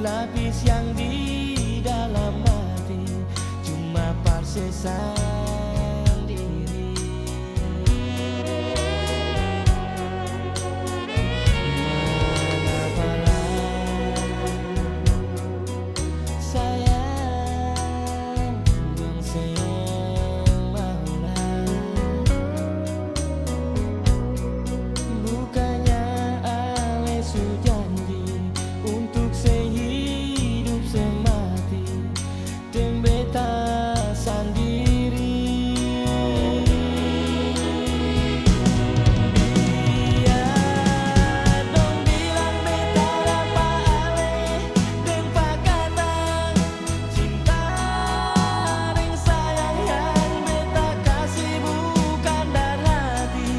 lapis yang di dalam hati cuma parsesan diri. Mengapalah sayang dong maulah, bukannya ale sujanji untuk sehidup semati dan beta sendiri. Biar dong bilang beta dapa ale dan pakatang cinta dan sayang yang beta kasih bukan dari hati.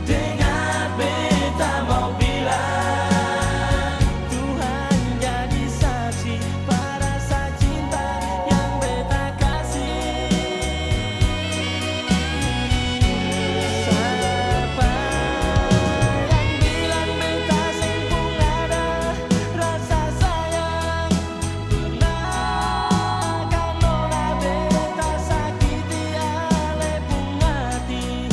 Dengar beta mau bilang, Tuhan jadi saksi pada rasa cinta yang beta kasih. Siapa yang bilang beta sempung ada rasa sayang, pernah kan nona beta sakiti ale pun hati.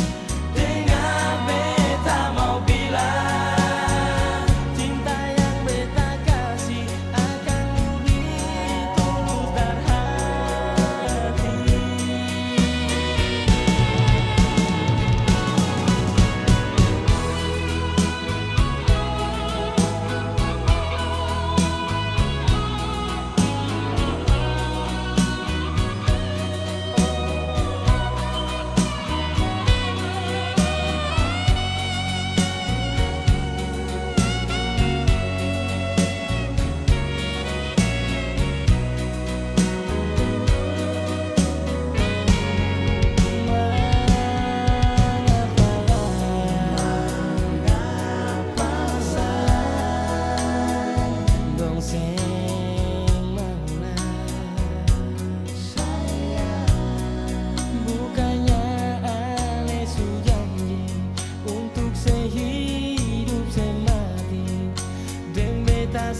Dengar beta mau bilang, cinta yang beta kasih akan murni tulus dari hati. Dong maulah bukannya ale sujanji untuk sehidup semati dan beta